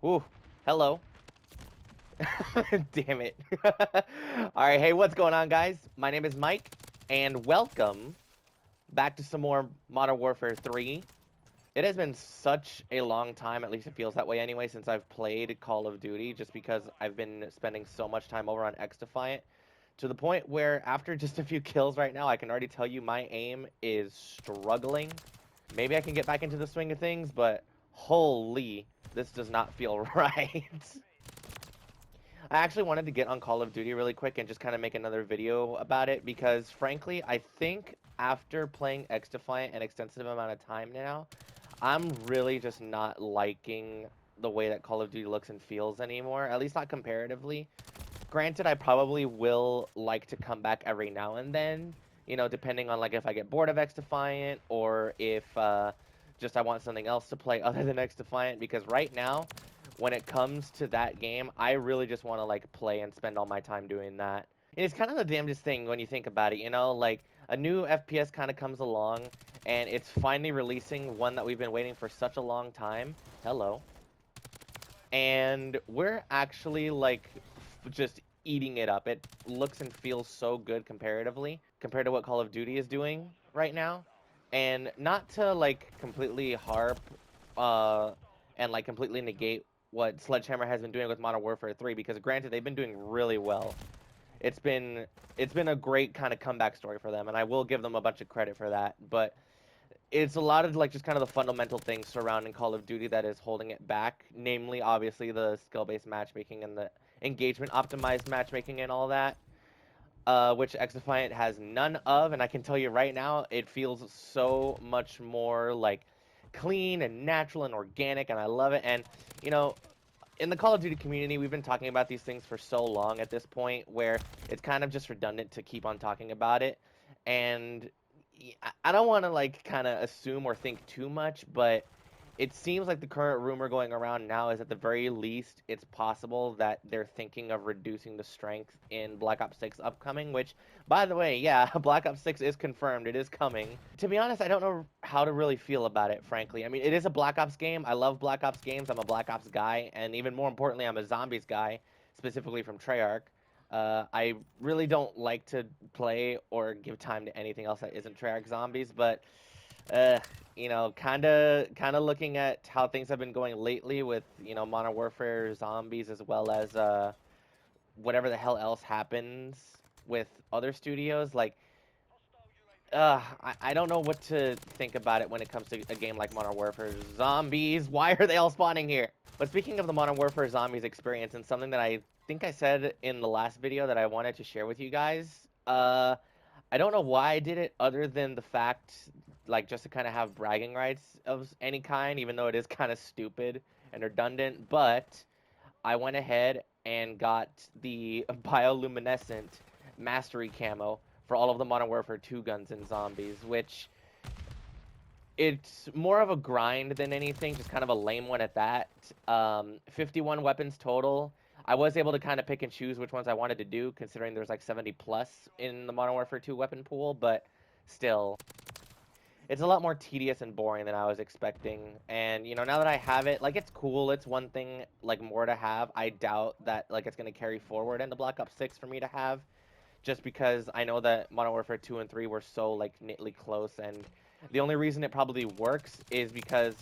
Ooh, hello. Damn it. Alright, hey, what's going on, guys? My name is Mike, and welcome back to some more Modern Warfare 3. It has been such a long time, at least it feels that way anyway, since I've played Call of Duty, just because I've been spending so much time over on XDefiant, to the point where after just a few kills right now, I can already tell you my aim is struggling. Maybe I can get back into the swing of things, but holy, this does not feel right. I actually wanted to get on Call of Duty really quick and just kind of make another video about it because, frankly, I think after playing XDefiant an extensive amount of time now, I'm really just not liking the way that Call of Duty looks and feels anymore, at least not comparatively. Granted, I probably will like to come back every now and then, depending on like if I get bored of XDefiant or if just I want something else to play other than XDefiant because right now when it comes to that game, I really just want to like play and spend all my time doing that. And it's kind of the damnedest thing when you think about it, like a new FPS kind of comes along and it's finally releasing one that we've been waiting for such a long time. Hello. And we're actually like just eating it up. It looks and feels so good comparatively compared to what Call of Duty is doing right now. And not to like completely harp uh and like completely negate what Sledgehammer has been doing with Modern Warfare 3 because granted they've been doing really well. It's been it's been a great kind of comeback story for them and I will give them a bunch of credit for that, but it's a lot of like just kind of the fundamental things surrounding Call of Duty that is holding it back, namely obviously the skill-based matchmaking and the engagement optimized matchmaking and all that, which XDefiant has none of, and I can tell you right now, it feels so much more like clean and natural and organic, and I love it. And you know, in the Call of Duty community, we've been talking about these things for so long at this point where it's kind of just redundant to keep on talking about it. And I don't want to like kind of assume or think too much, but it seems like the current rumor going around now is at the very least it's possible that they're thinking of reducing the strength in Black Ops 6 upcoming, which, by the way, yeah, Black Ops 6 is confirmed. It is coming. To be honest, I don't know how to really feel about it, frankly. I mean, it is a Black Ops game. I love Black Ops games. I'm a Black Ops guy, and even more importantly, I'm a Zombies guy, specifically from Treyarch. I really don't like to play or give time to anything else that isn't Treyarch Zombies, but uh, kind of looking at how things have been going lately with, Modern Warfare Zombies as well as whatever the hell else happens with other studios, like I don't know what to think about it when it comes to a game like Modern Warfare Zombies. Why are they all spawning here? But speaking of the Modern Warfare Zombies experience and something that I think I said in the last video that I wanted to share with you guys, I don't know why I did it other than the fact, like, just to kind of have bragging rights of any kind, even though it is kind of stupid and redundant. But I went ahead and got the bioluminescent mastery camo for all of the Modern Warfare 2 guns and zombies, which it's more of a grind than anything, just kind of a lame one at that. 51 weapons total. I was able to kind of pick and choose which ones I wanted to do, considering there's like 70 plus in the Modern Warfare 2 weapon pool, but still, it's a lot more tedious and boring than I was expecting. And, now that I have it, like, it's cool. It's one thing, like, more to have. I doubt that, like, it's going to carry forward into Black Ops 6 for me to have, just because I know that Modern Warfare 2 and 3 were so, like, neatly close, and the only reason it probably works is because,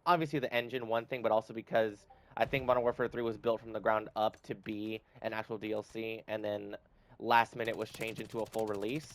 obviously the engine, one thing, but also because I think Modern Warfare 3 was built from the ground up to be an actual DLC, and then last minute was changed into a full release.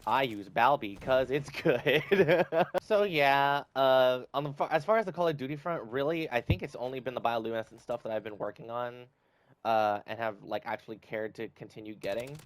I use Balbi because it's good. So yeah, as far as the Call of Duty front, really, I think it's only been the bioluminescent stuff that I've been working on, and have like actually cared to continue getting,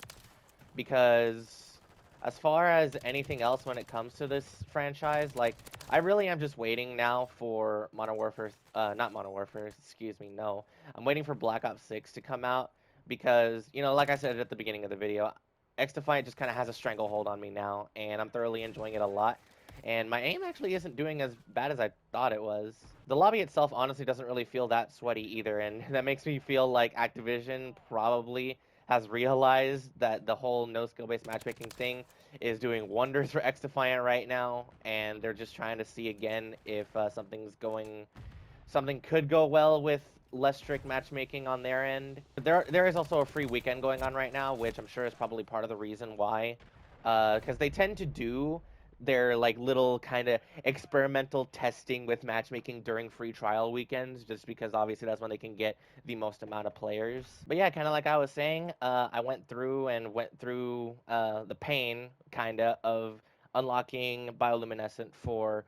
because as far as anything else when it comes to this franchise, like I really am just waiting now for Modern Warfare, not Modern Warfare, excuse me, no, I'm waiting for Black Ops 6 to come out because like I said at the beginning of the video, XDefiant just kind of has a stranglehold on me now, and I'm thoroughly enjoying it a lot. And my aim actually isn't doing as bad as I thought it was. The lobby itself honestly doesn't really feel that sweaty either, and that makes me feel like Activision probably has realized that the whole no skill-based matchmaking thing is doing wonders for XDefiant right now, and they're just trying to see again if something's going something could go well with less strict matchmaking on their end. There is also a free weekend going on right now, which I'm sure is probably part of the reason why, because they tend to do their like little kind of experimental testing with matchmaking during free trial weekends, just because obviously that's when they can get the most amount of players. But yeah, kind of like I was saying, I went through the pain kind of unlocking bioluminescent for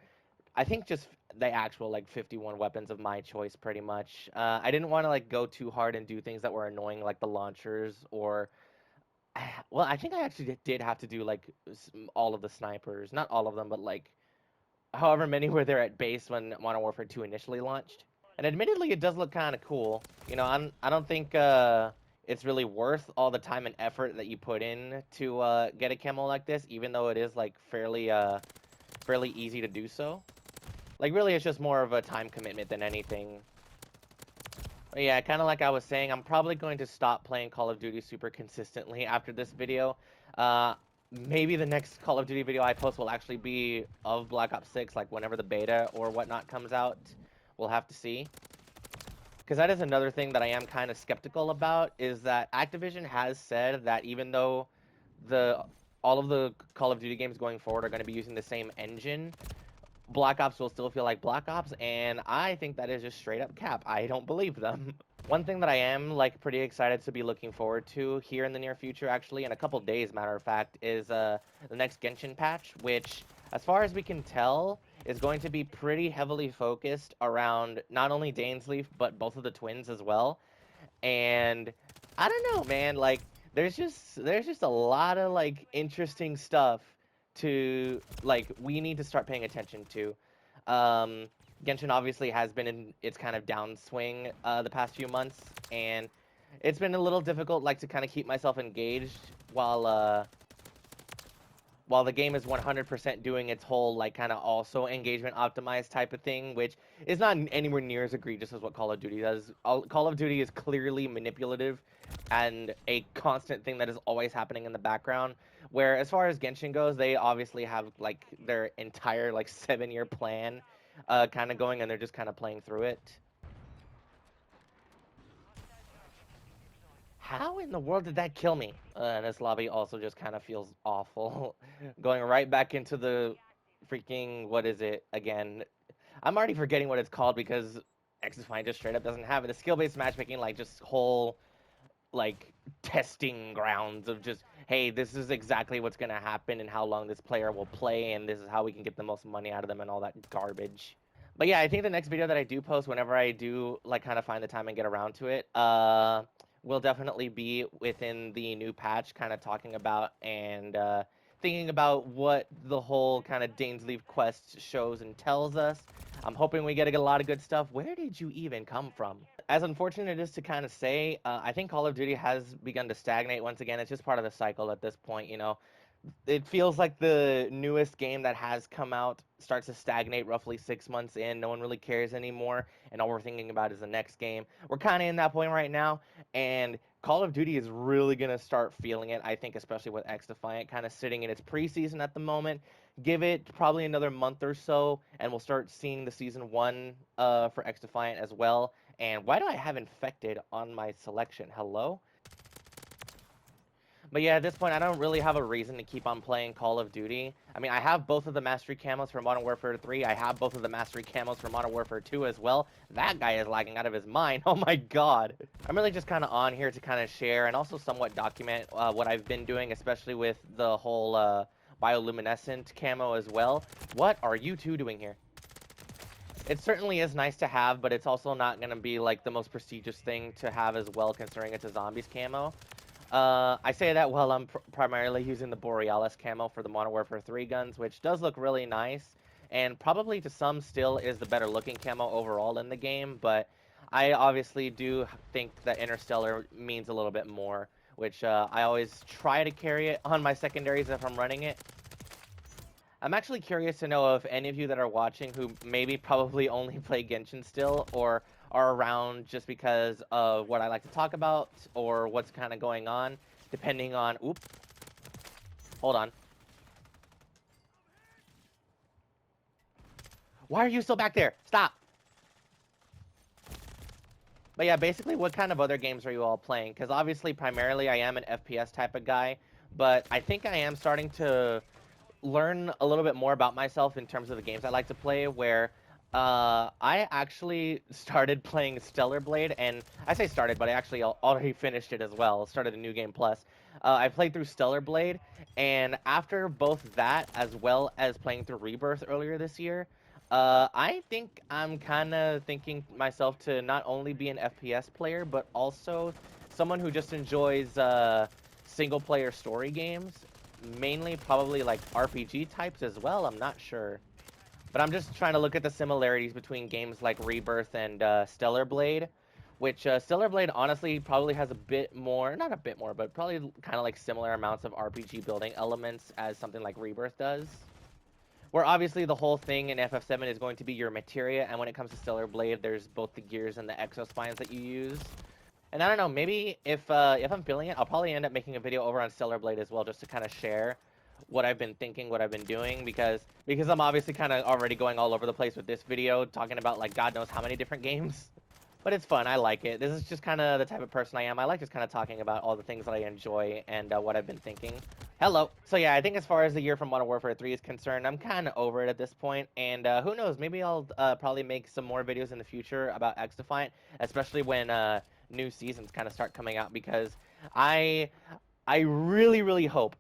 I think just the actual like 51 weapons of my choice pretty much. I didn't want to like go too hard and do things that were annoying like the launchers or well, I think I actually did have to do like all of the snipers, not all of them, but like however many were there at base when Modern Warfare 2 initially launched. And admittedly, it does look kind of cool. You know, I don't think it's really worth all the time and effort that you put in to get a camo like this, even though it is like fairly easy to do so. Like, really, it's just more of a time commitment than anything. But yeah, kind of like I was saying, I'm probably going to stop playing Call of Duty super consistently after this video. Uh, Maybe the next Call of Duty video I post will actually be of Black Ops 6, like whenever the beta or whatnot comes out. We'll have to see. Because that is another thing that I am kind of skeptical about, is that Activision has said that even though all of the Call of Duty games going forward are going to be using the same engine, Black Ops will still feel like Black Ops, and I think that is just straight up cap. I don't believe them. One thing that I am like pretty excited to be looking forward to here in the near future, actually, in a couple days, matter of fact, is the next Genshin patch, which, as far as we can tell, is going to be pretty heavily focused around not only Dainsleif, but both of the twins as well. And I don't know, man, like there's just a lot of like interesting stuff to like we need to start paying attention to. Um Genshin obviously has been in its kind of downswing the past few months, and it's been a little difficult like to kind of keep myself engaged while the game is 100% doing its whole like kind of also engagement optimized type of thing, which is not anywhere near as egregious as what Call of Duty does. Call of Duty is clearly manipulative and a constant thing that is always happening in the background. Where as far as Genshin goes, they obviously have like their entire like 7-year plan kind of going, and they're just kind of playing through it. How in the world did that kill me? And this lobby also just kind of feels awful. Going right back into the freaking, what is it again? I'm already forgetting what it's called because XDefiant just straight up doesn't have it. The skill-based matchmaking, like just whole like testing grounds of just, hey, this is exactly what's gonna happen and how long this player will play, and this is how we can get the most money out of them and all that garbage. But yeah, I think the next video that I do post, whenever I do like kind of find the time and get around to it, will definitely be within the new patch, kind of talking about and thinking about what the whole kind of Dainsleif quest shows and tells us. I'm hoping we get a lot of good stuff. Where did you even come from? As unfortunate it is to kind of say, I think Call of Duty has begun to stagnate once again. It's just part of the cycle at this point, you know. It feels like the newest game that has come out starts to stagnate roughly 6 months in. No one really cares anymore, and all we're thinking about is the next game. We're kind of in that point right now, and Call of Duty is really going to start feeling it, I think, especially with XDefiant kind of sitting in its preseason at the moment. Give it probably another month or so, and we'll start seeing the Season 1 for XDefiant as well. And why do I have Infected on my selection? Hello? But yeah, at this point, I don't really have a reason to keep on playing Call of Duty. I mean, I have both of the Mastery Camos for Modern Warfare 3. I have both of the Mastery Camos for Modern Warfare 2 as well. That guy is lagging out of his mind. Oh my god. I'm really just kind of on here to kind of share and also somewhat document what I've been doing, especially with the whole bioluminescent camo as well. What are you two doing here? It certainly is nice to have, but it's also not going to be like the most prestigious thing to have as well, considering it's a zombies camo. I say that while I'm primarily using the Borealis camo for the Modern Warfare 3 guns, which does look really nice, and probably to some still is the better looking camo overall in the game, but I obviously do think that Interstellar means a little bit more, which I always try to carry it on my secondaries if I'm running it. I'm actually curious to know if any of you that are watching who maybe probably only play Genshin still, or are around just because of what I like to talk about, or what's kind of going on, depending on... Oop. Hold on. Why are you still back there? Stop! But yeah, basically, what kind of other games are you all playing? Because obviously, primarily, I am an FPS type of guy, but I think I am starting to learn a little bit more about myself in terms of the games I like to play, where I actually started playing Stellar Blade, and I say started, but I actually already finished it as well. Started a new game plus. I played through Stellar Blade, and after both that, as well as playing through Rebirth earlier this year, I think I'm kind of thinking myself to not only be an FPS player, but also someone who just enjoys single player story games, mainly probably like RPG types as well. I'm not sure. But I'm just trying to look at the similarities between games like Rebirth and Stellar Blade, which Stellar Blade honestly probably has a bit more, not a bit more, but probably kind of like similar amounts of RPG building elements as something like Rebirth does. Where obviously the whole thing in FF7 is going to be your materia, and when it comes to Stellar Blade, there's both the gears and the exospines that you use. And I don't know, maybe if I'm feeling it, I'll probably end up making a video over on Stellar Blade as well, just to kind of share what I've been thinking, what I've been doing, because I'm obviously kind of already going all over the place with this video, talking about like God knows how many different games. But it's fun. I like it. This is just kind of the type of person I am. I like just kind of talking about all the things that I enjoy and what I've been thinking. Hello. So yeah, I think as far as the year from Modern Warfare 3 is concerned, I'm kind of over it at this point. And who knows? Maybe I'll probably make some more videos in the future about XDefiant, especially when new seasons kind of start coming out. Because I I really really hope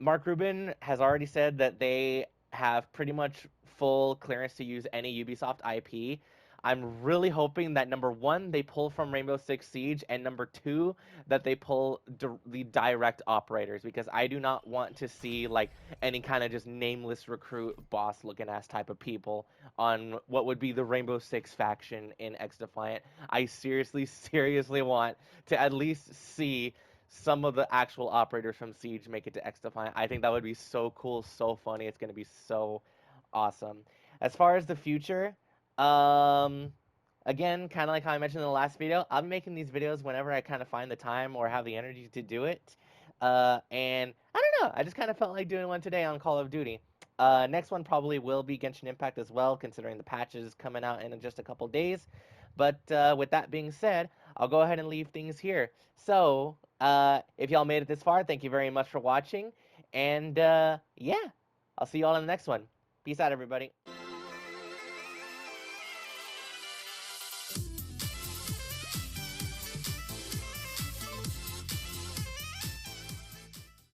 Mark Rubin has already said that they have pretty much full clearance to use any Ubisoft IP. I'm really hoping that number one, they pull from Rainbow Six Siege, and number two, that they pull the direct operators, because I do not want to see like any kind of just nameless recruit boss looking ass type of people on what would be the Rainbow Six faction in X Defiant. I seriously, seriously want to at least see some of the actual operators from Siege make it to XDefiant. I think that would be so cool, so funny. It's going to be so awesome. As far as the future, um, again, kind of like how I mentioned in the last video, I'm making these videos whenever I kind of find the time or have the energy to do it. And I don't know, I just kind of felt like doing one today on Call of Duty. Next one probably will be Genshin Impact as well, considering the patches coming out in just a couple days. But with that being said, I'll go ahead and leave things here. So, if y'all made it this far, thank you very much for watching. And yeah, I'll see you all in the next one. Peace out, everybody.